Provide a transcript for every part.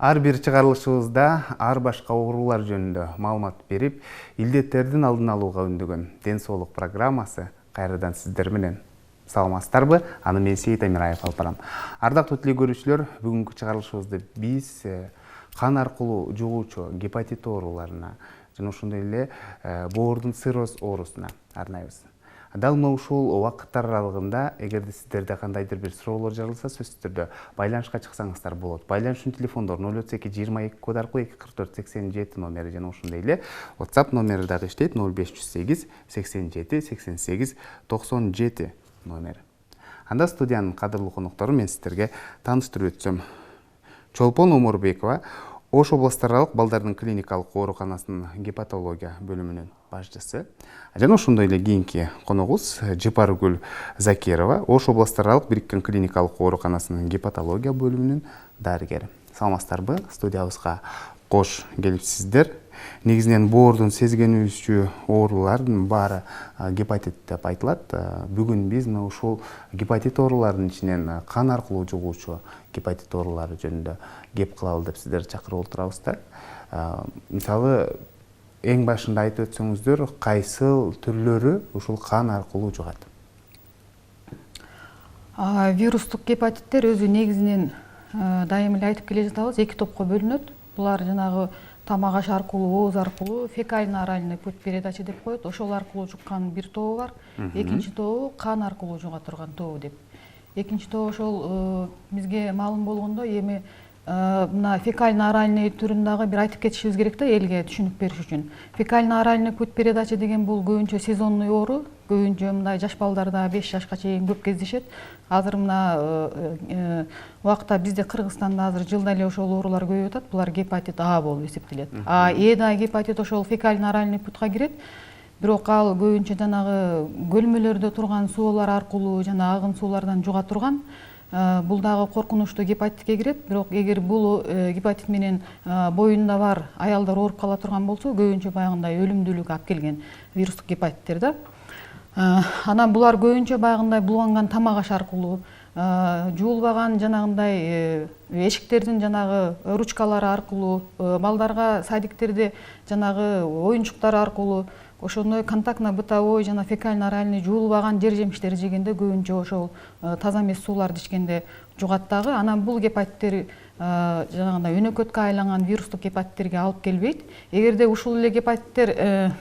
Ар бир чыгарылышыбызда ар башка оорулар жөнүндө маалымат берип, илдеттердин алдын алууга үндөгөн Ден соолук программасы кайрадан сиздер менен. Саламатсыздарбы? Аны мен Сейит Амираев алып барам. Ардактуу телекөрүүчүлөр, бүгүнкү чыгарылышыбызды биз кан аркылуу жугуучу гепатит ооруларына жана ошондой эле боордун цирроз оорусуна арнайбыз. Дал мына ушул убакыттар аралыгында эгерде сиздерде кандайдыр бир суроолор жарылса, сөзсүз түрдө байланышка чыксаңыздар болот. Байланыш үчүн телефондор 032 22 код аркылуу 244 87 номери жана ошондой эле WhatsApp номери дагы иштейт 0508 87 88 97 номери. Анда студиянын кадырлуу коноктору мен сиздерге тааныштырып өтсөм. Чолпон Омурбекова Ош областаралык балдардын клиникалык ооруканасынын гепатология бөлүмүнүн башчысы. Жана ошондой эле кийинки коногубуз Жапаргүл Закирова Ош областаралык бириккен клиникалык ооруканасынын гепатология бөлүмүнүн дарыгери. Саламатсыздарбы? Студиябызга кош келипсиздер. Негизинен боордун сезгенүүчү оорулардын баары гепатит деп айтылат. Бүгүн биз мына ушул гепатит ооруларынын ичинен кан аркылуу жугуучу гепатит оорулары жөнүндө кеп кылалы деп сиздерди чакырып отурабыз да. Мисалы, эң башында айтып өтсөңүздөр, кайсыл түрлөрү ушул кан аркылуу жугат? Вирустук гепатиттер өзү негизинен дайым эле айтып келе жатабыз, эки топко бөлүнөт. Булар жанагы тамак аш аркылуу, ооз аркылуу фекально-оральный путь передачи деп коет. Ошол аркылуу жуккан бир тобу бар. Экинчи тобу кан аркылуу жуга турган тобу деп. Экинчи тобу ошол бизге маалым болгондо эми мына фекально-оральный түрүн дагы бир айтып кетишибиз керек да, элге түшүнүк бериш үчүн. Фекально-оральный путь передачи деген бул көбүнчө сезонный оору. Көбүнчө мындай жаш балдарда 5 жашка чейин көп кездешет. Азыр мына убакта бизде Кыргызстанда азыр жылда эле ошол оорулар көбөйүп атат. Булар гепатит А болуп эсептелет. Эда гепатит ошол фекально-оральный путка кирет. Бирок ал көбүнчө жанагы көлмөлөрдө турган суулар аркылуу жана агын суулардан жуга турган. Бул дагы коркунучтуу гепатитке кирет. Бирок эгер бул гепатит менен боюнда бар аялдар ооруп кала турган болсо, көбүнчө баягындай өлүмдүүлүк алып келген вирустук гепатиттер да. Анан булар көбүнчө баягындай булганган тамак аш аркылуу, жуулбаган жанагындай эшиктердин жанагы ручкалары аркылуу, балдарга садиктерде жанагы оюнчуктар аркылуу, ошондой контактно-бытовой жана фекально-оральный жуулбаган жер жемиштерди жегенде көбүнчө ошол таза эмес сууларды ичкенде жугат дагы. Анан бул гепатиттер жанагындай өнөкөткө айланган вирустук гепатиттерге алып келбейт. Эгерде ушул эле гепатиттер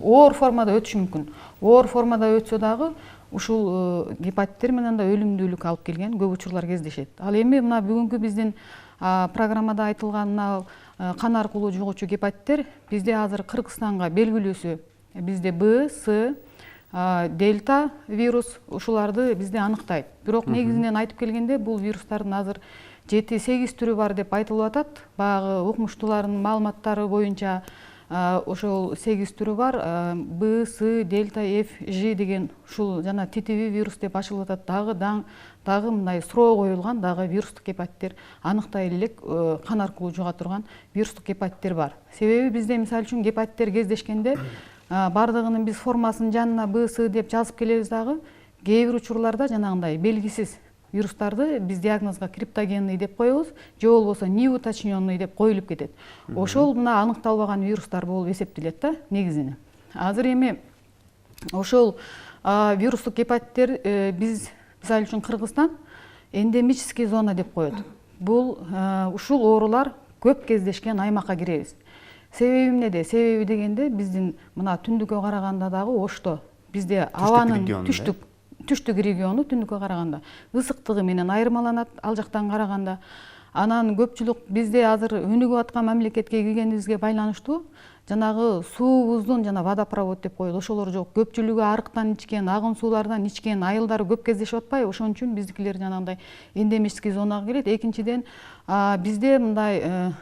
оор формада өтүшү мүмкүн. Оор формада өтсө дагы ушул гепатиттер менен да өлүмдүүлүк алып келген көп учурлар кездешет. Ал эми мына бүгүнкү биздин программада айтылган мына кан аркылуу жугуучу гепатиттер бизде азыр Кыргызстанга белгилүүсү бизде Б, С, дельта вирус ушуларды бизде аныктайт. Бирок негизинен айтып келгенде бул вирустардын азыр 7-8 түрү бар деп айтылып атат. Баягы укмуштуулардын маалыматтары боюнча ошол 8 түрү бар. Б, С, дельта, F, Ж деген ушул жана титиви вирус деп ачылып атат. Дагы мындай суроо коюлган дагы вирустук гепатиттер аныктай элек кан аркылуу жуга турган вирустук гепатиттер бар. Себеби бизде мисалы үчүн гепатиттер кездешкенде бардыгынын биз формасын жанына Б, С деп жазып келебиз дагы, кээ бир учурларда жанагындай белгисиз вирустарды биз диагнозго криптогенный деп коебуз, же болбосо неуточненный деп коюлуп кетет. Ошол мына аныкталбаган вирустар болуп эсептелет да негизинен. Азыр эми ошол вирустук гепатиттер биз мисалы үчүн Кыргызстан эндемический зона деп коет. Бул ушул оорулар көп кездешкен аймакка киребиз. Себеби эмнеде? Себеби дегенде биздин мына түндүккө караганда дагы Ошто бизде абанын түштүк региону түндүккө караганда ысыктыгы менен айырмаланат ал жактан караганда. Анан көпчүлүк бизде азыр өнүгүп аткан мамлекетке киргенибизге байланыштуу жанагы суубуздун жана водопровод деп коет, ошолор жок. Көпчүлүгү арыктан ичкен, агын суулардан ичкен айылдар көп кездешип атпайбы? Ошон үчүн биздикилер жанагындай эндемический зонага кирет. Экинчиден бизде мындай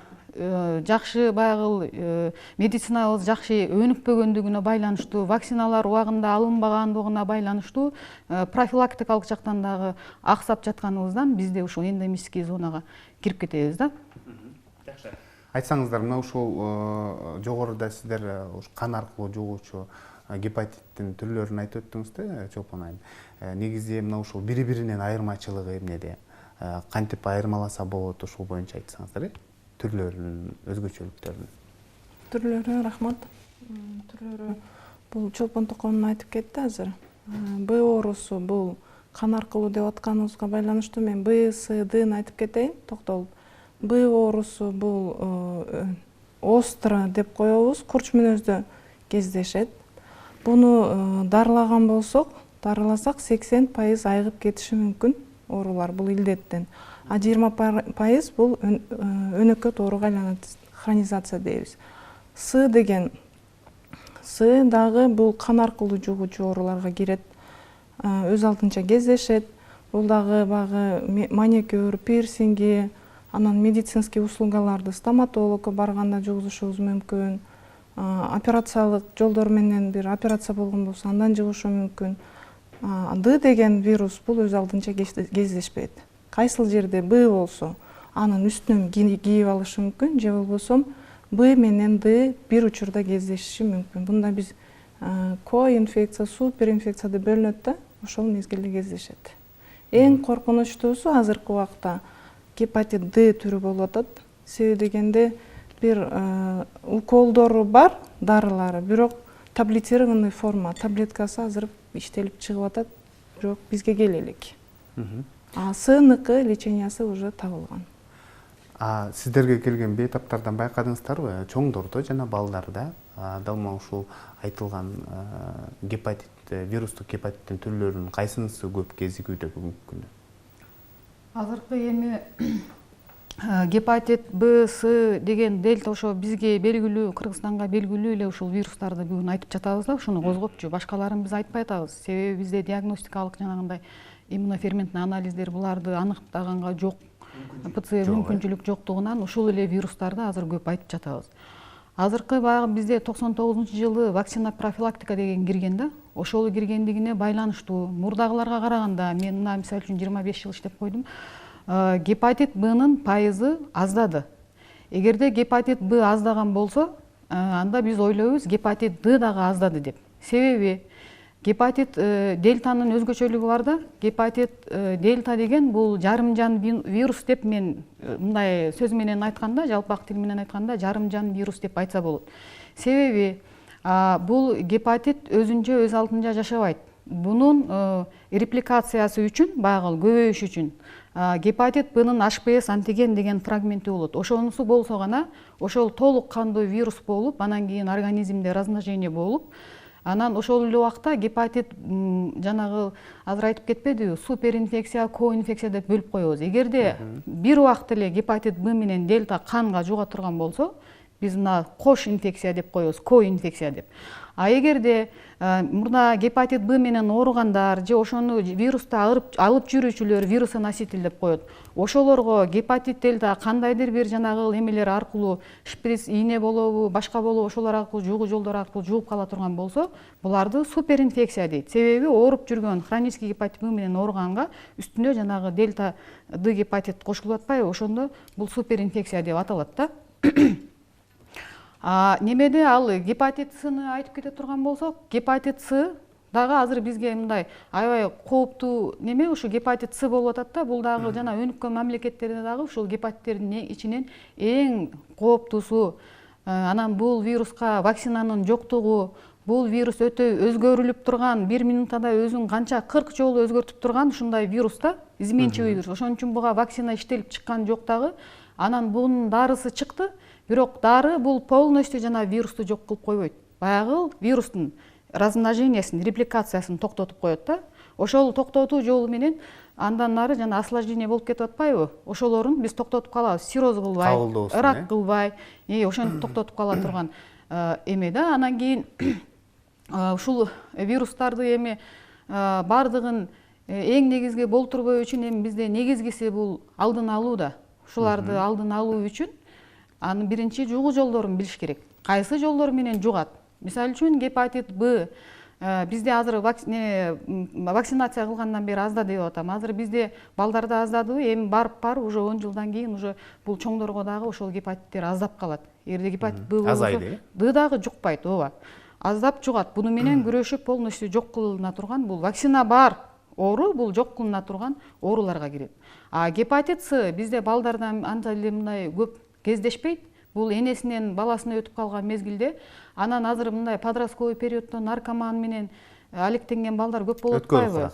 жакшы баягы медицинабыз жакшы өнүкпөгөндүгүнө байланыштуу, вакциналар убагында алынбагандыгына байланыштуу профилактикалык жактан дагы аксап жатканыбыздан бизде ушул эндемический зонага кирип кетебиз да. Жакшы. Айтсаңыздар, мына ушул жогоруда сиздер кан аркылуу жугуучу гепатиттин түрлөрүн айтып өттүңүз да, Чолпон айым. Негизи мына ушул бири-биринен айырмачылыгы эмнеде? кантип айырмаласа болот, ушул боюнча айтсаңыздар, түрлөрүнүн, өзгөчөлүктөрүн. Түрлөрү, рахмат. Түрлөрү бул Чолпон Токонун айтып кетти азыр. Б оорусу бул кан аркылуу деп атканыбызга байланыштуу мен Б, С, Д'ны айтып кетейин, токтолуп. Б оорусу бул остро деп коебуз, курч мүнөздө кездешет. Буну дарылаган болсок, дарыласак 80% айыгып кетиши мүмкүн оорулар бул илдеттен. А 20% бул өнөкөт ооруга айланат, хронизация дейбиз. С деген С дагы бул кан аркылуу жугуучу ооруларга кирет. Өз алдынча кездешет. Бул дагы багы маникюр, пирсинги, анан медицинский услугаларды стоматологко барганда жугузушубуз мүмкүн. Операциялык жолдор менен бир операция болгон болсо андан жугушу мүмкүн. Д деген вирус бул өз алдынча кездешпейт. Кайсыл жерде Б болсо, анын үстүнөн кийип алышы мүмкүн, же болбосо Б менен Д бир учурда кездешиши мүмкүн. Бунда биз ко-инфекция, суперинфекция деп бөлүнөт да, ошол мезгилде кездешет. Эң коркунучтуусу азыркы убакта гепатит Д түрү болуп атат. Себеби дегенде бир уколдору бар, дарылары, бирок таблетированный форма, таблеткасы азыр иштелип чыгып атат, бирок бизге келе элек. Сыныкы лечениясы уже табылган. Сиздерге келген бейтаптардан байкадыңыздарбы? Чоңдордо жана балдарда дал ушул айтылган гепатит, вирустук гепатиттин түрлөрүнүн кайсынысы көп кезигүүдө бүгүнкү күндө? Азыркы эми гепатит Б, С деген дельта ошо бизге белгилүү, Кыргызстанга белгилүү эле ушул вирустарды бүгүн айтып жатабыз да, ушуну козгопчу. Башкаларын биз айтпай атабыз. Себеби бизде диагностикалык жанагындай иммуноферментный анализдер буларды аныктаганга жок. ПЦР мүмкүнчүлүк жоктугунан ушул эле вирустарды азыр көп айтып жатабыз. Азыркы баягы бизде 99-жылы вакцина профилактика деген кирген да. Ошол киргендигине байланыштуу. Мурдагыларга караганда мен мына мисалы үчүн 25 жыл иштеп койдум. Гепатит Б'нын пайызы аздады. Эгерде гепатит Б аздаган болсо, анда биз ойлойбуз гепатит Д дагы аздады деп. Себеби гепатит дельтанын өзгөчөлүгү бар да. Гепатит дельта деген бул жарымжан вирус деп мен мындай сөз менен айтканда, жалпак тил менен айтканда жарымжан вирус деп айтса болот. Себеби бул гепатит өзүнчө өз алдынча жашабайт. Бунун репликациясы үчүн, баягы көбөйүш үчүн гепатит Б'нын HPS антиген деген фрагменти болот. Ошонусу болсо гана ошол толук кандуу вирус болуп, анан кийин организмде размножение болуп, анан ошол эле убакта гепатит жанагы азыр айтып кетпедиби, суперинфекция, коинфекция деп бөлүп коебуз. Эгерде бир убакта эле гепатит Б менен дельта канга жуга турган болсо, биз мына кош инфекция деп коебуз, коинфекция деп. А эгерде мурда гепатит Б менен ооругандар же ошону вирусту алып жүрүүчүлөр вирусоноситель деп коет. Ошолорго гепатит дельта кандайдыр бир жанагы эмелер аркылуу шприц ийне болобу, башка болобу, ошолор аркылуу жугуу жолдор аркылуу жугуп кала турган болсо, буларды суперинфекция дейт. Себеби ооруп жүргөн хронический гепатит Б менен ооруганга үстүнө жанагы дельта Д гепатит кошулуп атпайбы, ошондо бул суперинфекция деп аталат да. Немеде ал гепатит С'ны айтып кете турган болсок, гепатит С дагы азыр бизге мындай аябай кооптуу неме, ушу гепатит С болуп атат да. Бул дагы жана өнүккөн мамлекеттерде дагы ушул гепатиттердин ичинен эң кооптуусу. Анан бул вируска вакцинанын жоктугу, бул вирус өтө өзгөрүлүп турган, 1 минутада өзүн канча 40 жолу өзгөртүп турган ушундай вирус да, изменчивый вирус. Ошон үчүн буга вакцина иштелип чыккан жок дагы. Анан бунун дарысы чыкты. Бирок дары бул полностью жана вирусту жок кылып койбойт. Баягы вирустун размножениясын, репликациясын токтотуп коет да. Ошол токтотуу жолу менен андан нары жана осложнение болуп кетип атпайбы? Ошолорун биз токтотуп калабыз. Сироз кылбай, ырак кылбай, ошентип токтотуп кала турган эме да. Анан кийин ушул вирустарды эми бардыгын эң негизги болтурбоо үчүн эми бизде негизгиси бул алдын алуу да. Ушуларды алдын алуу үчүн анын биринчи жугуу жолдорун билиш керек. Кайсы жолдор менен жугат? Мисалы үчүн гепатит Б бизде азыр вакцинация кылгандан бери аздады деп атам. Азыр бизде балдарда аздадыбы, эми барып уже 10 жылдан кийин уже бул чоңдорго дагы ошол гепатиттер аздап калат. Эгерде гепатит Б болсо Д дагы жукпайт, ооба. Аздап жугат. Буну менен күрөшүп полностью жок кылына турган бул вакцина бар. оору бул жок кылына турган ооруларга кирет. А гепатит С бизде балдардан анча эле мындай көп кездешпейт. Бул энесинен баласына өтүп калган мезгилде, анан азыр мындай подростковый периоддо наркоман менен алектенген балдар көп болуп атпайбы?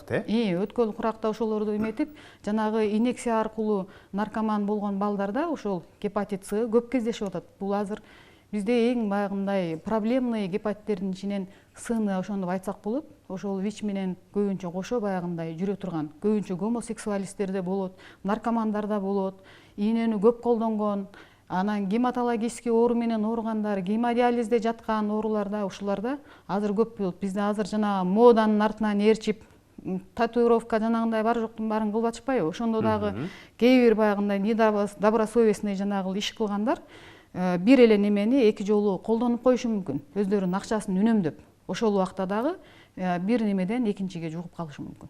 Өткөл куракта ошолорду эметип, жанагы инъекция аркылуу наркоман болгон балдарда ошол гепатит С көп кездешип атат. Бул азыр бизде эң баягындай проблемный гепатиттердин ичинен Сны ошону айтсак болот. Ошол ВИЧ менен көбүнчө кошо баягындай жүрө турган, көбүнчө гомосексуалисттерде болот, наркомандарда болот, ийнени көп колдонгон, анан гематологический оору менен ооругандар, гемодиализде жаткан ооруларда, ушуларда азыр көп болот. Бизде азыр жана моданын артынан ээрчип, татуировка жанагындай бар жоктун баарын кылып атышпайбы? Ошондо дагы кээ бир баягындай недобросовестный жанагы иш кылгандар бир эле немени эки жолу колдонуп коюшу мүмкүн. Өздөрүнүн акчасын үнөмдөп, ошол убакта дагы бир немеден экинчиге жугуп калышы мүмкүн.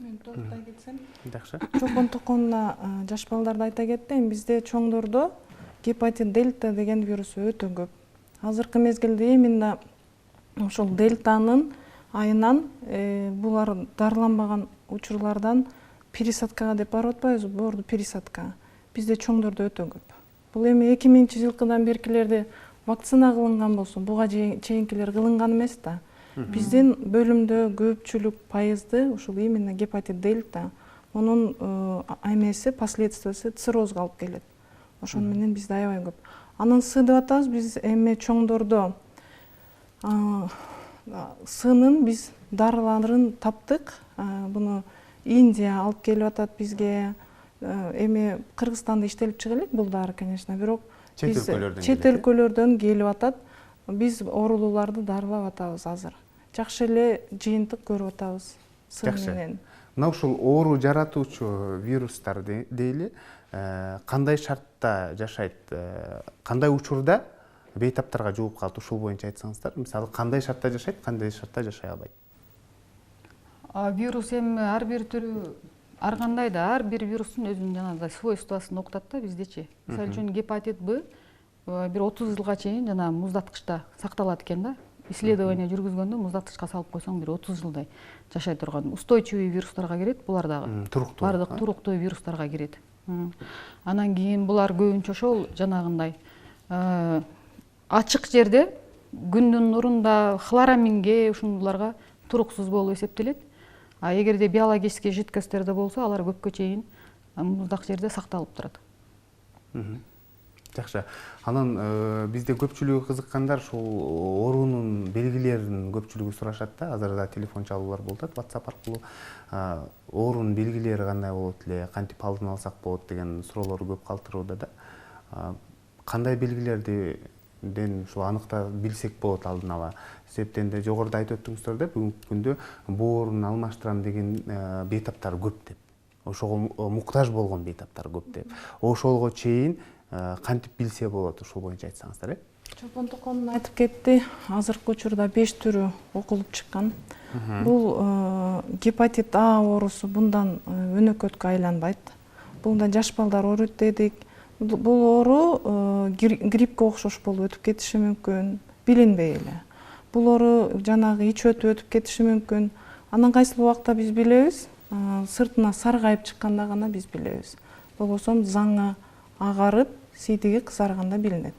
Мен токтотой кетсем. Жакшы. Чолпон токонуна жаш балдарды айта кетейин. Бизде чоңдордо гепатит дельта деген вирус өтө көп. Азыркы мезгилде именно ошол дельтанын айынан булар дарыланбаган учурлардан пересадкага деп барып атпайбызбы? Боорду пересадка. Бизде чоңдордо өтө көп. Бул эми 2000-жылкыдан беркилерде вакцина кылынган болсун, буга чейинкилер кылынган эмес да. Биздин бөлүмдө көпчүлүк пайызды ушул именно гепатит дельта, онун эмеси, последствиясы циррозго алып келет. Ошону менен бизде аябай көп. Анан С деп атабыз, биз эми чоңдордо Сынын биз дарыларын таптык. Буну Индия алып келип атат бизге. Эми Кыргызстанда иштелип чыга элек бул дары, конечно, бирок чет өлкөлөрдөн келип атат. Биз оорулууларды дарылап атабыз азыр. Жакшы эле жыйынтык көрүп атабыз С менен. Мына ушул оору жаратуучу вирустар дейли, кандай шартта жашайт, кандай учурда бейтаптарга жугуп калат, ушул боюнча айтсаңыздар. Мисалы, кандай шартта жашайт, кандай шартта жашай албайт? Вирус эми ар бир түрү ар кандай да, ар бир вирустун өзүнүн жанагындай свойствосын окутат да биздечи. Мисалы үчүн гепатит Б бир 30 жылга чейин жана муздаткычта сакталат экен да. Исследование жүргүзгөндө муздаткычка салып койсоң бир 30 жылдай жашай турган устойчивый вирустарга кирет, булар дагы. Бардык туруктуу вирустарга кирет. Анан кийин булар көбүнчө ошол жанагындай ачык жерде, күндүн нурунда, хлораминге, ушундайларга туруксуз болуп эсептелет. А эгерде биологический жидкостьтерде болсо, алар көпкө чейин муздак жерде сакталып турат. Жакшы. Анан бизде көпчүлүгү кызыккандар ушул оорунун белгилерин көпчүлүгү сурашат да. Азыр да телефон чалуулар болуп атат WhatsApp аркылуу. Оорунун белгилери кандай болот эле, кантип алдын алсак болот деген суроолор көп калтырууда да. Кандай белгилерден ушул аныкта билсек болот алдын ала? Себептен де жогоруда айтып өттүңүздөр да, бүгүнкү күндө бооруну алмаштырам деген бейтаптар көп деп. Ошого муктаж болгон бейтаптар көп деп. Ошолго чейин кантип билсе болот, ушул боюнча айтсаңыздар, Чолпон токонун айтып кетти. Азыркы учурда 5 түрү окулуп чыккан. Бул гепатит А оорусу bundan өнөкөткө айланбайт. Бунда жаш балдар ооруйт дедик. Бул оору гриппке окшош болуп өтүп кетиши мүмкүн, билинбей эле. Бул оору жанагы ич өтүп кетиши мүмкүн. Анан кайсыл убакта биз билебиз? Сыртына саргайып чыкканда гана биз билебиз. Болбосо заңы агарып, сийдиги кызарганда билинет.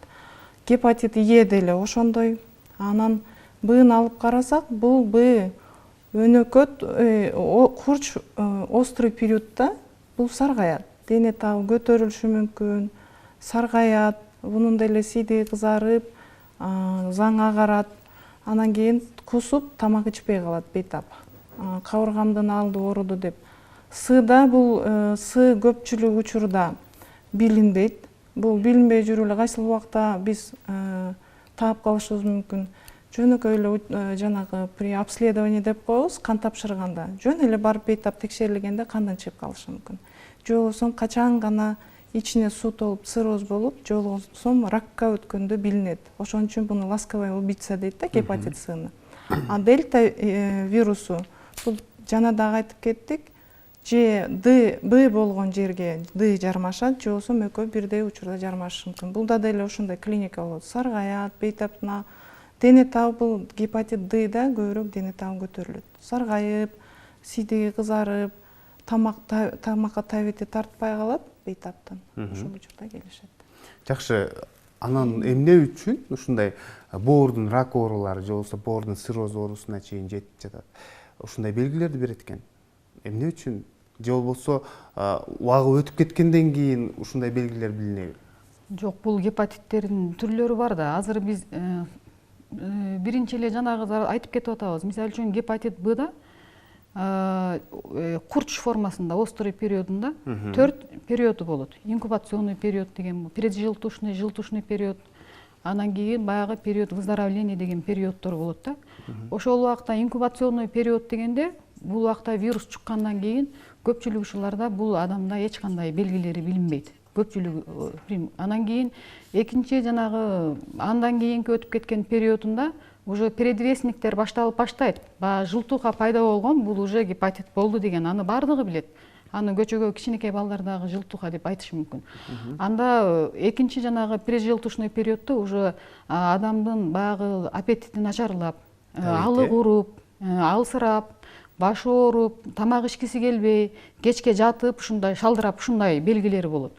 Гепатит Е деле ошондой. Анан Б'ны алып карасак, бул Б өнөкөт, курч острый периодда бул саргаят. Дене табы көтөрүлүшү мүмкүн, саргаят, бунун деле сийдиги кызарып, заң агарат. Анан кийин кусуп, тамак ичпей калат бейтап. Кабыргамдын алды ооруду деп. Сда бул С көпчүлүк учурда билинбейт. Бул билинбей жүрүп эле кайсыл убакта биз таап калышыбыз мүмкүн. Жөнөкөй эле жанагы при обследовании деп коебуз, кан тапшырганда. Жөн эле барып бейтап текшерилгенде кандан чыгып калышы мүмкүн. Же болбосо качан гана ичине суу толуп цирроз болуп, же болбосо ракка өткөндө билинет. Ошон үчүн буну ласковый убийца дейт да, гепатит Сны. А дельта вирусу бул жана дагы айтып кеттик, же Б болгон жерге Д жармашат, же болбосо экөө бирдей учурда жармашышы мүмкүн. Булда деле ошондой клиника болот. Саргаят, бейтаптына дене табы, бул гепатит Д'да көбүрөөк дене табы көтөрүлөт. Саргайып, сийдиги кызарып, тамакка табити тартпай калат бейтаптан. Ошол учурда келишет. Жакшы, анан эмне үчүн ушундай боордун рак оорулары же болбосо боордун цирроз оорусуна чейин жетип жатат? Ушундай белгилерди берет экен. Эмне үчүн? Же болбосо убагы өтүп кеткенден кийин ушундай белгилер билинеби? Жок, бул гепатиттердин түрлөрү бар да. Азыр биз биринчи эле жанагы айтып кетип атабыз. Мисалы үчүн гепатит Б-да курч формасында, острый периодунда 4 периоду болот. Инкубационный период деген, преджелтушный, желтушный период, анан кийин баягы период выздоровления деген периоддор болот да. Ошол убакта инкубационный период дегенде, бул убакта вирус чыккандан кийин көпчүлүк ушуларда бул адамда эч кандай белгилери билинбейт. Көпчүлүгү. Анан кийин экинчи жанагы андан кийинки өтүп кеткен периодунда уже предвестниктер башталып баштайт. Баягы жылтуха пайда болгон, бул уже гепатит болду деген, аны бардыгы билет. Аны көчөгө кичинекей балдардагы жылтуха деп айтыш мүмкүн. Анда экинчи жанагы прежелтушный периоддо уже адамдын баягы аппетити начарлап, алы куруп, алсырап, башы ооруп, тамак ичкиси келбей, кечке жатып, ушундай шалдырап, ушундай белгилери болот.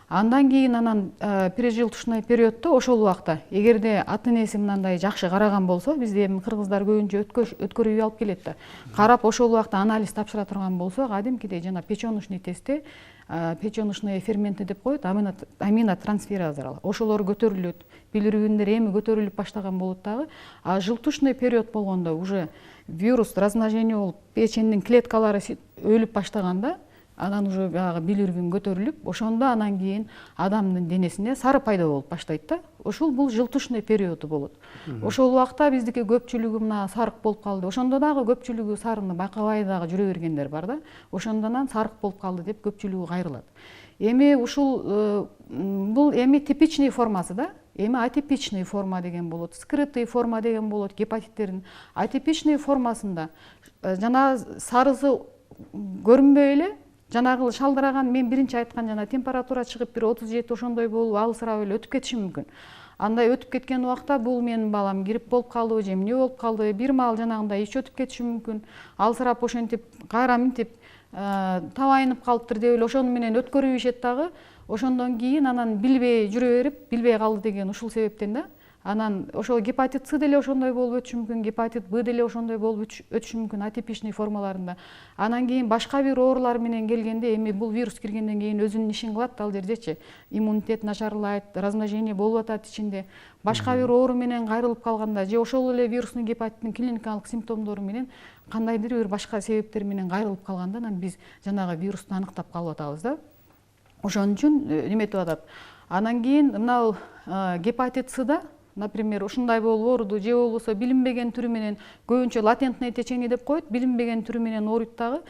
Андан кийин анан прежелтушный периоддо ошол убакта эгерде ата-энеси мындай жакшы караган болсо, бизде эми кыргыздар көбүнчө өткөрүүгө алып келет да. Карап ошол убакта анализ тапшыра турган болсо, кадимкидей жана печёночный тестте печёночный ферменти деп коет, аминотрансферазалар. Ошолор көтөрүлөт. Билирүүндөр эми көтөрүлүп баштаган болот дагы. А жылтушный период болгондо уже вирус размножение болуп, печендин клеткалары өлүп баштаганда, анан уже баягы билирүүн көтөрүлүп, ошондо анан кийин адамдын денесинде сары пайда болуп баштайт да. Ошол бул жылтушный периоду болот. Ошол убакта биздики көпчүлүгү мына сарык болуп калды. Ошондо дагы көпчүлүгү сарыны байкабай дагы жүрө бергендер бар да. Ошондон сарык болуп калды деп көпчүлүгү кайрылат. Эми ушул бул эми типичный формасы да. Эми атипичный форма деген болот, скрытый форма деген болот гепатиттердин. Атипичный формасында жана сарысы көрүнбөй эле, жанагы шалдыраган, мен биринчи айткан жана температура чыгып бир 37 ошондой болуп, алсырап эле өтүп кетиши мүмкүн. Андай өтүп кеткен убакта бул менин балам грипп болуп калдыбы, же эмне болуп калды, бир маал жанагындай ич өтүп кетиши мүмкүн. Алсырап ошентип кайра минтип табайынып калыптыр деп эле ошону менен өткөрүп ишет дагы. Ошондон кийин анан билбей жүрө берип, билбей калды деген ушул себептен да. Анан ошол гепатит С деле ошондой болуп өтүшү мүмкүн, гепатит Б деле ошондой болуп өтүшү мүмкүн атипичный формаларында. Анан кийин башка бир оорулар менен келгенде, эми бул вирус киргенден кийин өзүнүн ишин кылат ал жердечи. Иммунитет начарлайт, размножение болуп атат ичинде. Башка бир оору менен кайрылып калганда, же ошол эле вирусный гепатиттин клиникалык симптомдору менен кандайдыр бир башка себептер менен кайрылып калганда, анан биз жанагы вирусту аныктап калып атабыз да. Ошон үчүн неметип атат. Анан кийин мына гепатит Сда, например, ушундай болуп ооруду, же болбосо билинбеген түрү менен, көбүнчө латентное течение деп коет, билинбеген түрү менен ооруйт дагы.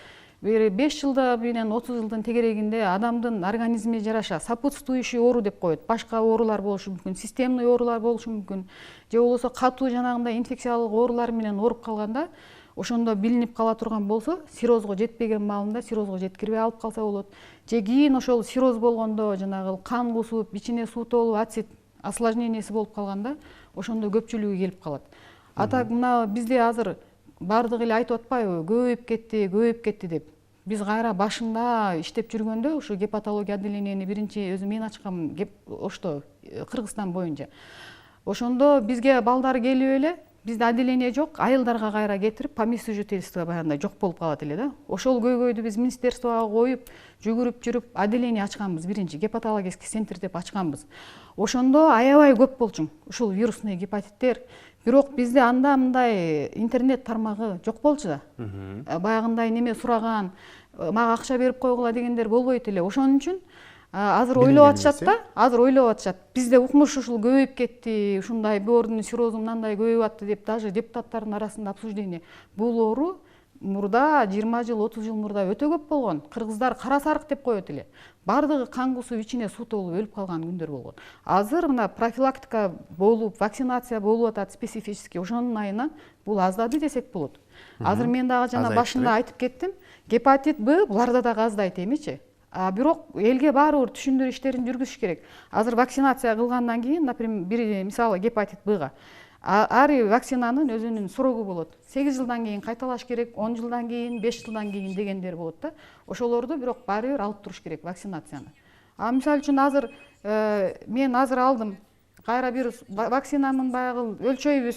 5 жылда менен 30 жылдын тегерегинде адамдын организмине жараша сопутствующий оору деп коет. Башка оорулар болушу мүмкүн, системный оорулар болушу мүмкүн, же болбосо катуу жанагындай инфекциялык оорулар менен ооруп калганда, ошондо билинип кала турган болсо, сиррозго жетпеген маалында сиррозго жеткирбей алып калса болот. Же кийин ошол сирроз болгондо жанагы кан кусуп, ичине суу толуп, ацид осложнениясы болуп калганда, ошондо көпчүлүгү келип калат. Атак мына бизде азыр бардыгы эле айтып атпайбы, көбөйүп кетти деп. Биз кайра башында иштеп жүргөндө ушу гепатология отделениени биринчи өзүм мен ачкам ошто Кыргызстан боюнча. Ошондо бизге балдар келип эле, бизде отделение жок, айылдарга кайра кетирип, по месту жительства баягындай жок болуп калат эле да. Ошол көйгөйдү биз министерствого коюп, жүгүрүп жүрүп, отделение ачканбыз, биринчи гепатологический центр деп ачканбыз. Ошондо аябай көп болчу ушул вирусный гепатиттер. Бирок бизде анда мындай интернет тармагы жок болчу да. Баягындай неме сураган, мага акча берип койгула дегендер болбойт эле. Ошон үчүн азыр ойлоп атышат да, бизде укмуш ушул көбөйүп кетти, ушундай боордун циррозу мындай көбөйүп атты деп даже депутаттардын арасында обсуждение. Бул оору мурда 20 жыл, 30 жыл мурда өтө көп болгон. Кыргыздар кара сарык деп коет эле. Бардыгы кан кусуп, ичине суу толуп өлүп калган күндөр болгон. Азыр мына профилактика болуп, вакцинация болуп атат специфически. Ошонун айынан бул аздады десек болот. Азыр мен дагы жана башында айтып кеттим, гепатит Б буларда дагы аздайт эмичи. Бирок элге баары бир түшүндүрүү иштерин жүргүзүш керек. Азыр вакцинация кылгандан кийин, например, бир мисалы гепатит Бга ар вакцинанын өзүнүн срогу болот. 8 жылдан кийин кайталаш керек, 10 жылдан кийин, 5 жылдан кийин дегендер болот да. Ошолорду бирок баары бир алып туруш керек вакцинацияны. Мисалы үчүн азыр мен азыр алдым. Кайра бир вакцинанын баягы өлчөйбүз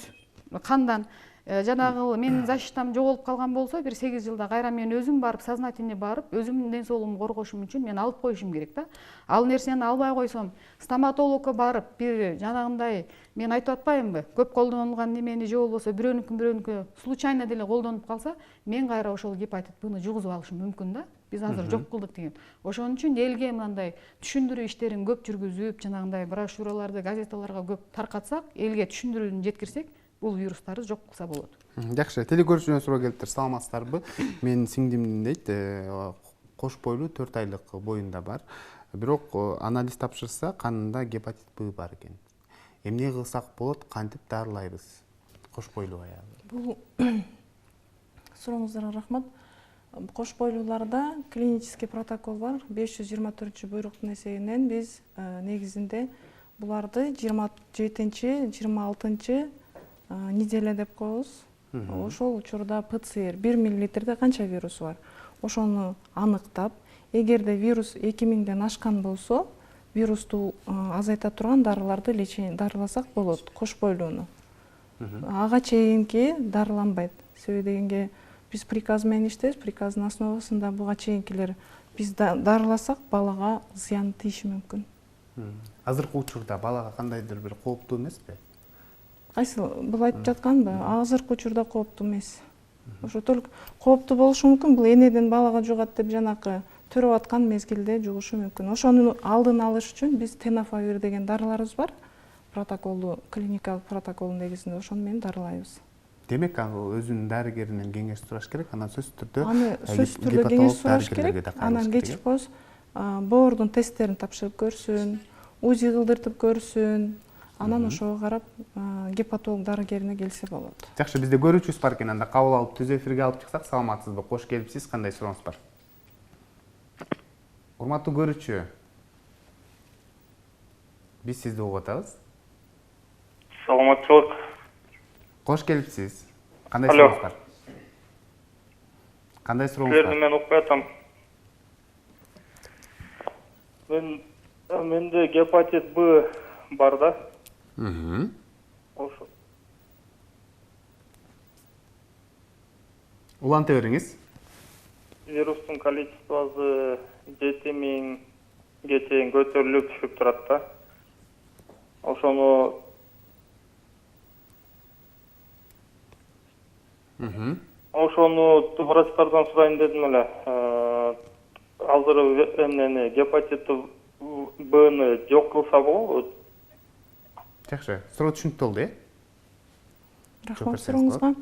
кандан. Жанагы менин защитам жоголуп калган болсо, бир 8 жылда кайра мен өзүм барып, сознательный барып, өзүмдүн ден соолугумду коргошум үчүн мен алып коюшум керек да. Ал нерсени албай койсом, стоматологко барып, бир жанагындай мен айтып атпаймынбы? Көп колдонулган немени же болбосо бирөөнүкү случайно деле колдонуп калса, мен кайра ошол гепатит Б-ны жугузуп алышым мүмкүн да. Биз азыр жок кылдык деген. Ошон үчүн элге мындай түшүндүрүү иштерин көп жүргүзүп, жанагындай брошюраларды, газеталарга көп таркатсак, элге түшүндүрүүнү жеткирсек, бул вирустарды жок кылса болот. Жакшы, телекөрүүчүдөн суроо келиптир. Саламатсыздарбы? Менин сиңдим дейт, кош бойлуу 4 айлык боюнда бар. Бирок анализ тапшырса, канында гепатит Б бар экен. Эмне кылсак болот, кантип дарылайбыз кош бойлуу аялды? Бул сурооңуздарга рахмат. Кош бойлууларда клинический протокол бар. 524-буйруктун эсебинен биз негизинде буларды 27-26 неделя деп коебуз. Ошол учурда ПЦР 1 миллилитрде канча вирус бар? Ошону аныктап, эгерде вирус 2000ден ашкан болсо, вирусту азайта турган дарыларды дарыласак болот, кош бойлууну. Ага чейинки дарыланбайт. Себеби дегенге биз приказ менен иштейбиз, приказдын основасында буга чейинкилер биз дарыласак балага зыян тийиши мүмкүн. Азыркы учурда балага кандайдыр бир кооптуу эмеспи? Кайсы бул айтып жатканбы? Азыркы учурда кооптуу эмес. Ошо только кооптуу болушу мүмкүн, бул энеден балага жугат деп жанакы төрөп аткан мезгилде жугушу мүмкүн. Ошону алдын алыш үчүн биз тенафавир деген дарыларыбыз бар. Протоколду, клиникалык протоколдун негизинде ошону менен дарылайбыз. Демек, өзүнүн дарыгеринен кеңеш сураш керек, анан сөзсүз түрдө аны сөзсүз түрдө кеңеш сураш керек. Анан кечип коз боордун тесттерин тапшырып көрсүн, УЗИ кылдыртып көрсүн. Анан ошого карап гепатолог дарыгерине келсе болот. Жакшы, бизде көрүүчүбүз бар экен, анда кабыл алып түз эфирге алып чыксак, саламатсызбы? Кош келипсиз, кандай сурооңуз бар? Урматтуу көрүүчү, биз сизди угуп атабыз. Саламатчылык. Кош келипсиз. Кандай сурооңуз бар? Кандай сурооңуз бар? Мен окуй атам. Менде гепатит Б бар да. Ошо. Уланта бериңиз. Вирустун количествосу 7000ге чейин көтөрүлүп түшүп турат да. Ошону врачтардан сурайын дедим эле. Азыр эмнени гепатит Б-ны жок кылса болобу? Жакшы, суроо түшүнүктүү болду, Рахмат сурооңузга.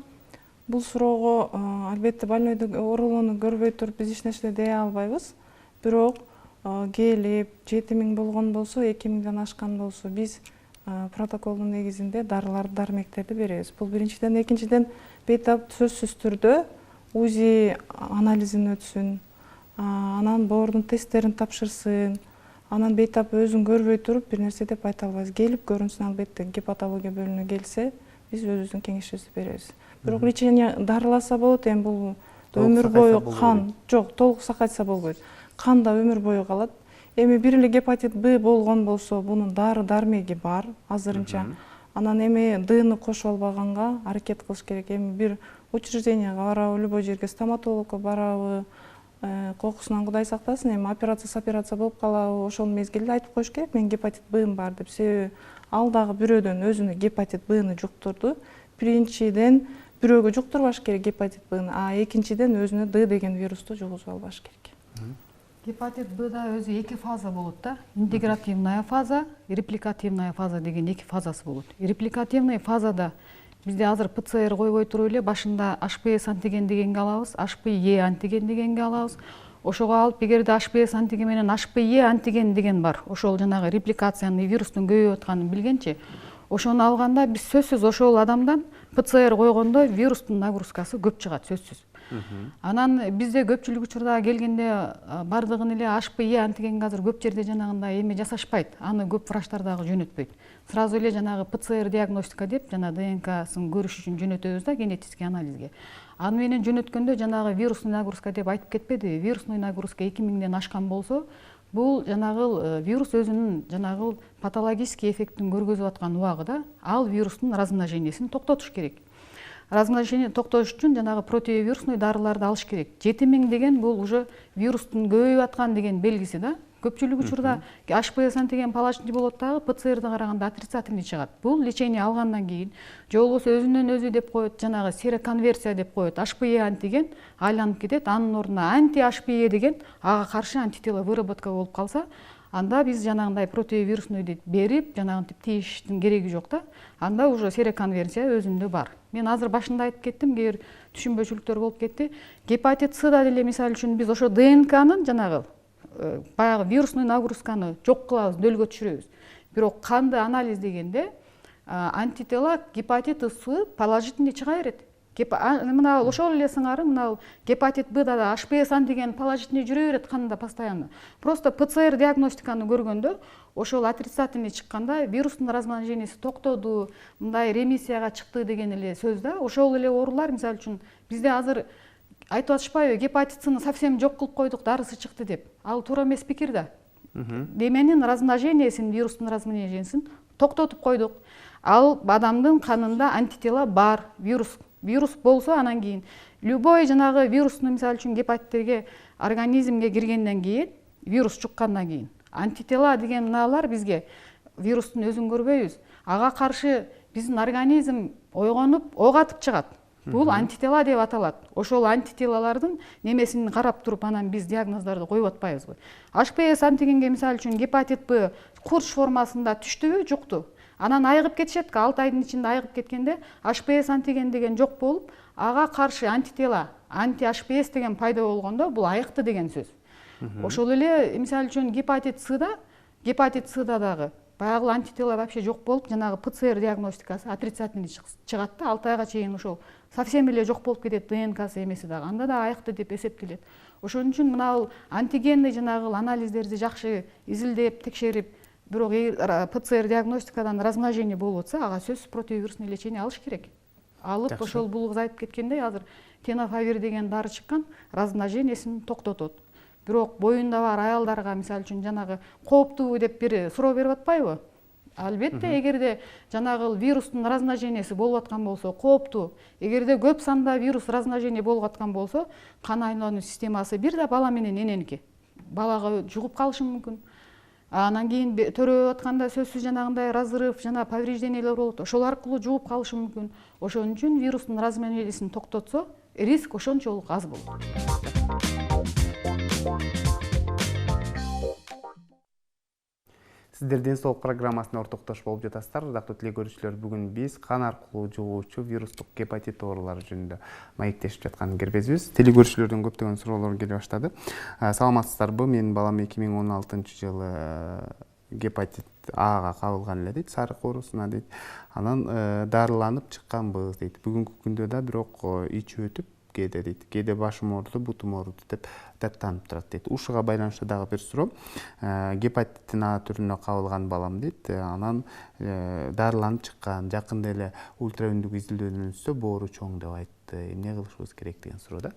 Бул суроого албетте больнойду оорулууну көрбөй туруп биз эч нерсе дей албайбыз. Бирок келип 7000 болгон болсо, 2000ден ашкан болсо, биз протоколдун негизинде дарыларды, дармектерди беребиз. Бул биринчиден, экинчиден бейтап сөзсүз түрдө УЗИ анализин өтсүн, анан боордун тесттерин тапшырсын, анан бейтап өзүн көрбөй туруп бир нерсе деп айта албайбыз. Келип көрүнсүн, албетте гепатология бөлүмүнө келсе, биз өзүбүздүн кеңешибизди беребиз. Бирок лечение дарыласа болот, эми бул өмүр бою кан, жок, толук сакайтса болбойт. Канда өмүр бою калат. Эми бир эле гепатит Б болгон болсо, бунун дары-дармеги бар азырынча. Анан эми Д-ны кошуп албаганга аракет кылыш керек. Эми бир учрежденияга барабы, любой жерге, стоматологко барабы, кокусунан Кудай сактасын, эми операция болуп калабы, ошол мезгилде айтып коюш керек, мен гепатит Б-м бар деп. Себеби ал дагы бирөөдөн өзүнө гепатит Б-ны жуктурду. Биринчиден бирөөгө жуктурбаш керек гепатит Б-ны, а экинчиден өзүнө Д деген вирусту жугузуп албаш керек. Гепатит Б-да өзү эки фаза болот да. Интегративная фаза, репликативная фаза деген эки фазасы болот. Репликативный фазада бизде азыр ПЦР койбой туруп эле башында HPS антиген дегенге алабыз, HPE антиген дегенге алабыз. Ошого алып, эгерде HPS антиген менен HPE антиген деген бар, ошол жанагы репликацияны, вирустун көбөйүп атканын билгенчи, ошону алганда биз сөзсүз ошол адамдан ПЦР койгондо вирустун нагрузкасы көп чыгат, сөзсүз. Анан бизде көпчүлүк учурда келгенде бардыгын эле HPV антигенге азыр көп жерде жанагындай эме жасашпайт. Аны көп врачтар дагы жөнөтпөйт. Сразу эле жанагы ПЦР диагностика деп жана ДНК-сын көрүш үчүн жөнөтөбүз да генетический анализге. Аны менен жөнөткөндө жанагы вирусный нагрузка деп айтып кетпедиби? Вирусный нагрузка 2000ден ашкан болсо, бул жанагы вирус өзүнүн жанагы патологический эффектин көргөзүп аткан убагыда ал вирустун размножениясин токтотуш керек. Размножение токтош үчүн жанагы противовирусный дарыларды алыш керек. 7000 деген бул уже вирустун көбөйүп аткан деген белгиси да. Көпчүлүк учурда HPV антиген положительный болот дагы ПЦРди караганда отрицательный чыгат. Бул лечение алгандан кийин же болбосо өзүнөн өзү деп коет, жанагы сероконверсия деп коет. HPV антиген айланып кетет, анын ордуна анти-HPV деген ага каршы антитела выработка болуп калса, анда биз жанагындай противовирусныйды берип, жанагынтип тийиштин кереги жок да. Анда уже сероконверсия өзүндө бар. Мен азыр башында айтып кеттим, кээ бир түшүнбөчүлүктөр болуп кетти. Гепатит С-да деле мисалы үчүн биз ошо ДНК-нын жанагы баягы вирусный нагрузканы жок кылабыз, нөлгө түшүрөбүз. Бирок канды анализ дегенде антитела гепатит С положительный чыга берет. Мына ошол эле сыңары мына гепатит Б-да да HPV антиген положительный жүрө берет канда постоянно. Просто ПЦР диагностиканы көргөндө ошол отрицательный чыкканда вирустун размноженияси токтоду, мындай ремиссияга чыкты деген эле сөз да. Ошол эле оорулар мисалы үчүн бизде азыр айтып атышпайбы, гепатит С-ны совсем жок кылып койдук, дарысы чыкты деп. Ал туура эмес пикир да. Деменин размножениясин, вирустун размножениясин токтотуп койдук. Ал адамдын канында антитела бар, вирус болсо анан кийин любой жанагы вирусный мисалы үчүн гепатиттерге организмге киргенден кийин, вирус чуккандан кийин антитела деген мыналар бизге вирустун өзүн көрбөйбүз. Ага каршы биздин организм ойгонуп, ок атып чыгат. Бул антитела деп аталат. Ошол антителалардын немесин карап туруп анан биз диагноздорду коюп атпайбызбы. HPV антигенге мисалы үчүн гепатит Б курч формасында түштүбү, жукту. Анан айыгып кетишет, 6 айдын ичинде айыгып кеткенде HPV антиген деген жок болуп, ага каршы антитела, анти-HPV деген пайда болгондо бул айыкты деген сөз. Ошол эле мисалы үчүн гепатит С-да дагы баягы антитела вообще жок болуп, жанагы ПЦР диагностикасы отрицательный чыгат да, 6 айга чейин ошол совсем эле жок болуп кетет ДНКсы эмеси дагы. Анда да айыкты деп эсептелет. Ошон үчүн мына антигенный жанагы анализдерди жакшы изилдеп, текшерип, бирок ПЦР диагностикадан размножение болуп атса, ага сөзсүз противовирусный лечение алыш керек. Алып ошол бул кыз айтып кеткендей, азыр тенофавир деген дары чыккан, размножениясин токтотот. Бирок боюнда бар аялдарга мисалы үчүн жанагы кооптуу деп бир суроо берип атпайбы? Албетте, эгерде жанагы вирустун размноженияси болуп аткан болсо, кооптуу. Эгерде көп санда вирус размножение болуп аткан болсо, кан айлануу системасы бир да бала менен эненики. Балага жугуп калышы мүмкүн. Анан кийин төрөп атканда сөзсүз жанагындай разрыв, жана повреждениялар болот. Ошол аркылуу жугуп калышы мүмкүн. Ошон үчүн вирустун размножениясин токтотсо, риск ошончолук аз болот. Сиздер Ден соолук программасына ортоктош болуп жатасыздар. Ырдактуу тилек көрүүчүлөр, бүгүн биз кан аркылуу жугуучу вирустук гепатит оорулары жөнүндө маектешип жаткан кербезбиз. Тилек көрүүчүлөрдөн көптөгөн суроолор келе баштады. Саламатсыздарбы? Менин балам 2016-жылы гепатит Ага кабылган эле дейт, сарык оорусуна дейт. Анан дарыланып чыкканбыз дейт. Бүгүнкү күндө да бирок ичип өтүп кээде башым ооруду, бутум ооруду деп даттанып турат дейт. Ушуга байланыштуу дагы бир суроо. Гепатиттин А түрүнө кабылган балам дейт. Анан дарыланып чыккан, жакында эле ультра үндүк изилдөөдөн өтсө боору чоң деп айтты. Эмне кылышыбыз керек деген суроо да.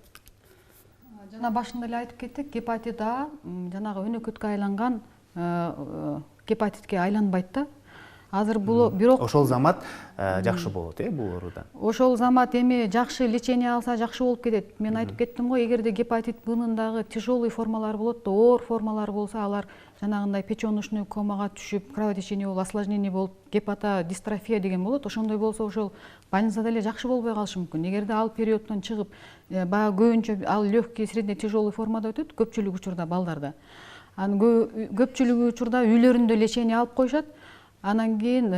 Жана башында эле айтып кеттик, гепатит А жанагы өнөкөткө айланган гепатитке айланбайт да. Азыр бул бирок ошол замат жакшы болот, бул оорудан. Ошол замат эми жакшы лечение алса жакшы болуп кетет. Мен айтып кеттим го, эгерде гепатит Б'нын дагы тяжелый формалары болот да, оор формалары болсо, алар жанагындай печёночный комага түшүп, кровотечение болуп, осложнение болуп, гепатодистрофия деген болот. Ошондой болсо ошол больницада эле жакшы болбой калышы мүмкүн. Эгерде ал периоддон чыгып, баягы көбүнчө ал легкий, средне тяжелый формада өтөт, көпчүлүк учурда балдарда. Анан көпчүлүк учурда үйлөрүндө лечение алып коюшат. Анан кийин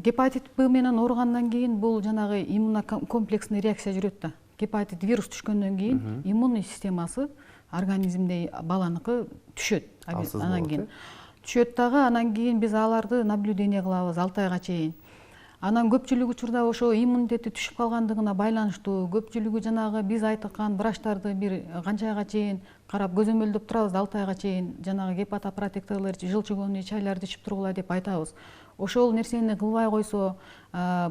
гепатит Б менен ооругандан кийин бул жанагы иммунокомплексный реакция жүрөт да. Гепатит вирус түшкөндөн кийин иммунный системасы организмде баланыкы түшөт. Анан кийин түшөт дагы, анан кийин биз аларды наблюдение кылабыз 6 айга чейин. Анан көпчүлүк учурда ошо иммунитети түшүп калгандыгына байланыштуу, көпчүлүгү жанагы биз айткан врачтарды бир канча айга чейин карап көзөмөлдөп турабыз, 6 айга чейин жанагы гепатопротекторлор, желчегонный чайларды ичип тургула деп айтабыз. Ошол нерсени кылбай койсо,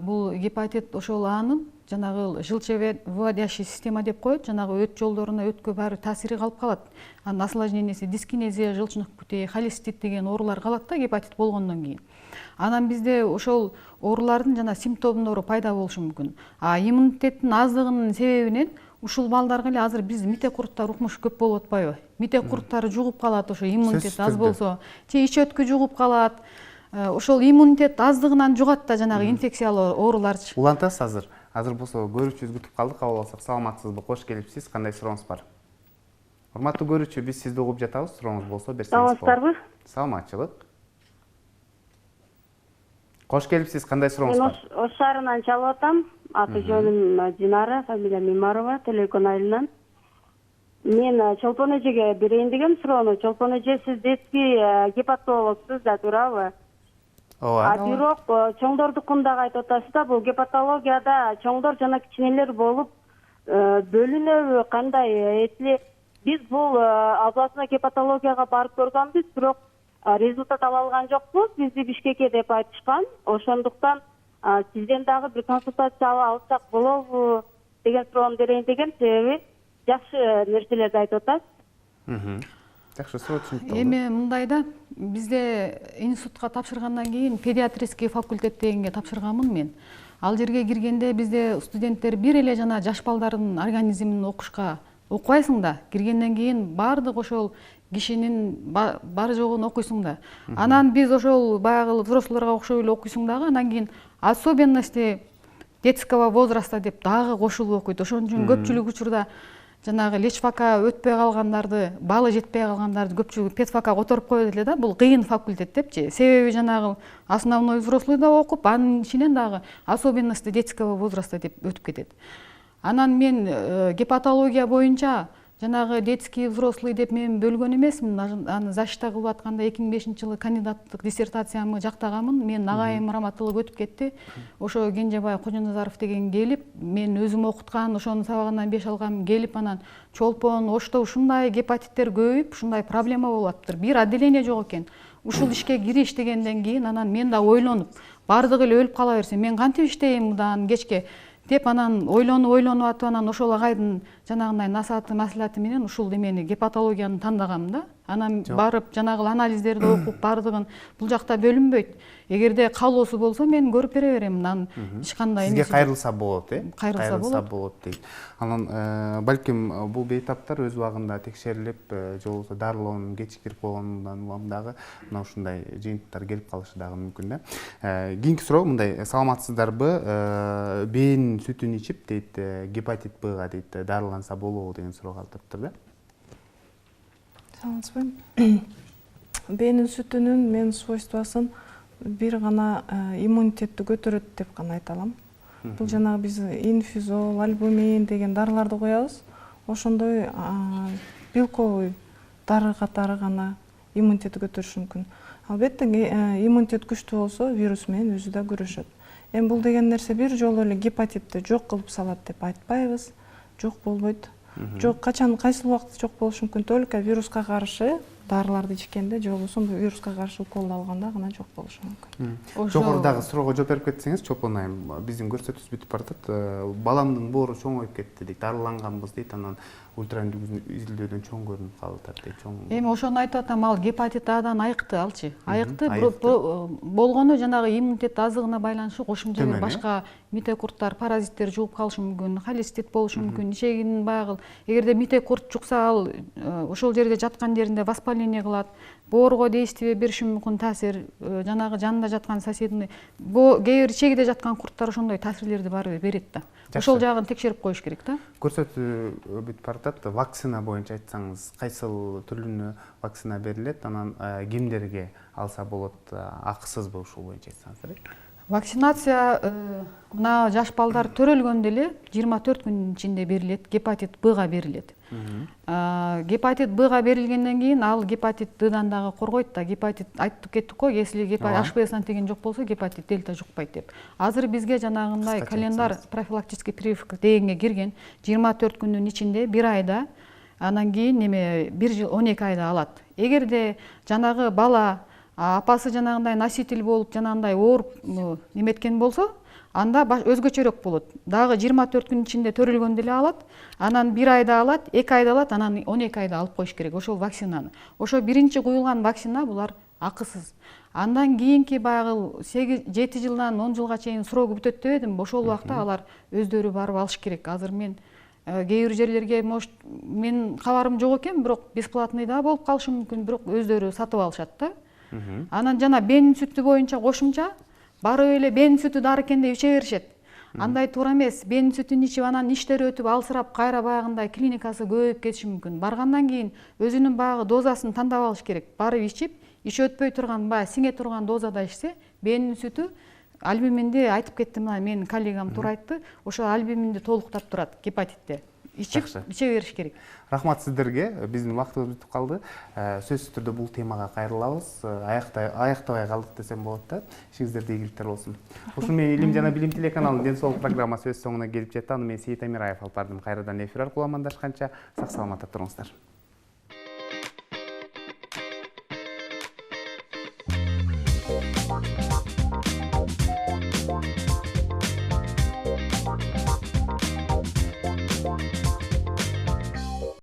бул гепатит ошол Анын жанагы желчевыводящий система деп коет, жанагы өт жолдоруна өткө баары таасири калып калат. Анын осложненияси дискинезия, желчный путей, холецистит деген оорулар калат да гепатит болгондон кийин. Анан бизде ошол оорулардын жана симптомдору пайда болушу мүмкүн. Иммунитеттин аздыгынын себебинен ушул балдарга эле азыр биз митек курттар укмуш көп болуп атпайбы? Митек курттары жугуп калат, ошо иммунитет аз болсо, же ич өткү жугуп калат. Ошол иммунитет аздыгынан жугат да жанагы инфекциялуу ооруларчы. Улантасыз азыр болсо көрүүчүбүз күтүп калдык, кабыл алсак. Саламатсызбы, кош келипсиз, кандай сурооңуз бар? Урматтуу көрүүчү, биз сизди угуп жатабыз, сурооңуз болсо берсеңиз болот. Саламатсыздарбы? Саламатчылык. Кош келипсиз, кандай сурооңуз бар? Мен Ош шаарынан чалып атам. Аты жөнүм Динара, фамилия Мимарова, Телекон айылынан. Мен Чолпон эжеге берейин дегем суроону. Чолпон эже, сиз детский гепатологсуз да, туурабы? Ооба. Бирок чоңдордукун дагы айтып атасыз да, бул гепатологияда чоңдор жана кичинелер болуп бөлүнөбү, кандай? Биз бул абасына гепатологияга барып көргөнбүз, бирок результат ала алган жокпуз. Бизди Бишкекке деп айтышкан. Ошондуктан сизден дагы бир консультация алсак болобу деген суроону берейин дегем, себеби жакшы нерселерди айтып атасыз. Жакшы, суроо түшүнүктүү. Эми мындай да, бизде институтка тапшыргандан кийин педиатрический факультет дегенге тапшырганмын мен. Ал жерге киргенде бизде студенттер бир эле жана жаш балдардын организмин окушка окубайсың да. Киргенден кийин баардык ошол кишинин бары жогун окуйсуң да. Анан биз ошол баягы взрослыйга окшоп эле окуйсуң дагы, анан кийин особенности детского возраста деп дагы кошулуп окуйт. Ошон үчүн көпчүлүк учурда жанагы лечфакка өтпөй калгандарды, балы жетпей калгандарды көпчүлүгү педфакка которуп коет эле да. Бул кыйын факультет депчи. Себеби жанагы основной взрослый да окуп, анын ичинен дагы особенности детского возраста деп өтүп кетет. Анан мен гепатология боюнча жанагы детский взрослый деп мен бөлгөн эмесмин. Аны защита кылып атканда 2005-жылы кандидаттык диссертациямы жактаганмын. Мен агайым раматылык өтүп кетти. Ошо Кенжебай Кожоназаров деген келип, мен өзүм окуткан, ошонун сабагынан 5 алгам, келип анан Чолпон, Ошто ушундай гепатиттер көбөйүп, ушундай проблема болуп атыптыр. Бир отделение жок экен. Ушул ишке кириш дегенден кийин анан мен да ойлонуп, бардыгы эле өлүп кала берсе, мен кантип иштейм мындан кечке деп анан ойлонуп атып, анан ошол агайдын жанагындай насааты маслихаты менен ушул демени гепатологияны тандагам да. Анан барып жанагы анализдерди окуп бардыгын, бул жакта бөлүнбөйт. Эгерде каалоосу болсо мен көрүп бере берем. Анан эч кандай сизге кайрылса болот, Кайрылса болот дейт. Анан балким бул бейтаптар өз убагында текшерилип, же болбосо дарылоонун кечиктирип койгонундан улам дагы мына ушундай жыйынтыктар келип калышы дагы мүмкүн да. Кийинки суроо мындай: саламатсыздарбы? Бээнин сүтүн ичип дейт, гепатит Бга дейт, дарыланса болобу деген суроо калтырыптыр да. Саламатсызбы? Бээнин сүтүнүн мен свойствосын бир гана иммунитетти көтөрөт деп гана айта алам. Бул жанагы биз инфизол, альбумин деген дарыларды коебуз. Ошондой белковый дары катары гана иммунитетти көтөрүшү мүмкүн. Албетте иммунитет күчтүү болсо вирус менен өзү да күрөшөт. Эми бул деген нерсе бир жолу эле гепатитти жок кылып салат деп айтпайбыз. Жок болбойт. Жок, качан кайсы убакыт жок болушу мүмкүн, только вируска каршы дарыларды ичкенде, же болбосо вируска каршы уколду алганда гана жок болушу мүмкүн. Жогорудагы суроого жооп берип кетсеңиз, Чолпон айым, биздин көрсөтүүбүз бүтүп баратат. Баламдын боору чоңоюп кетти дейт, дарыланганбыз дейт, анан ультраүндүк изилдөөдөн чоң көрүнүп калып дейт. Эми ошону айтып атам, ал гепатит Адан айыкты алчы. Айыкты болгону жанагы иммунитет аздыгына байланыштуу, кошумча башка митек курттар, паразиттер жугуп калышы мүмкүн, холецистит болушу мүмкүн. Ичегинин баягы эгерде митек курт жукса, ал ошол жерде жаткан жеринде воспаление кылат, боорго действие бериши мүмкүн, таасир, жанагы жанында жаткан соседний, кээ бир ичегиде жаткан курттар ошондой таасирлерди баары берет да. Ошол жагын текшерип коюш керек да. Көрсөтүү бүтүп баратат. Вакцина боюнча айтсаңыз, кайсыл түрлүнө вакцина берилет, анан кимдерге алса болот, акысызбы ушул боюнча айтсаңыздар? Вакцинация мына жаш балдар төрөлгөндө эле 24 күнүн ичинде берилет, гепатит Б-га берилет. Гепатит Б-га берилгенден кийин ал гепатит Д-дан дагы коргойт да. Гепатит айтып кеттик го, если HPS антиген жок болсо гепатит дельта жукпайт деп. Азыр бизге жанагындай календар профилактический прививка дегенге кирген 24 күнүн ичинде 1 айда, анан кийин 1 жыл 12 айда алат. Эгерде жанагы бала апасы жанагындай носитель болуп, жанагындай ооруп неметкен болсо, анда өзгөчөрөөк болот. Дагы 24 күн ичинде төрөлгөндө эле алат, анан 1 айда алат, 2 айда алат, анан 12 айда алып коюш керек ошол вакцинаны. Ошо биринчи куюлган вакцина булар акысыз. Андан кийинки баягы 7 жылдан 10 жылга чейин срогу бүтөт дебедимби? Ошол убакта алар өздөрү барып алыш керек. Азыр мен кээ бир жерлерге может мен кабарым жок экен, бирок бесплатный да болуп калышы мүмкүн, бирок өздөрү сатып алышат да. Анан жана бенин сүтү боюнча кошумча барып эле бенин сүтү дары экен деп иче беришет. Андай туура эмес. Бенин сүтүн ичип анан иштер өтүп алсырап кайра баягындай клиникасы көбөйүп кетиши мүмкүн. Баргандан кийин өзүнүн баягы дозасын тандап алыш керек. Барып ичип, иш өтпөй турган, баягы сиңе турган дозада ичсе, бенин сүтү альбуминди айтып кеттим, менин коллегам туура айтты. Ошо альбуминди толуктап турат гепатитте. Ичип, иче бериш керек. Рахмат сиздерге. Биздин убактыбыз бүтүп калды. Сөзсүз түрдө бул темага кайрылабыз. Аяктабай калдык десем болот да. Ишиңиздерде ийгиликтер болсун. Ушул менен Илим жана билим телеканалынын ден соолук программасы өз соңуна келип жетти. Аны мен Сейит Амираев алып бардым. Кайрадан эфир аркылуу амандашканча сак саламатта туруңуздар.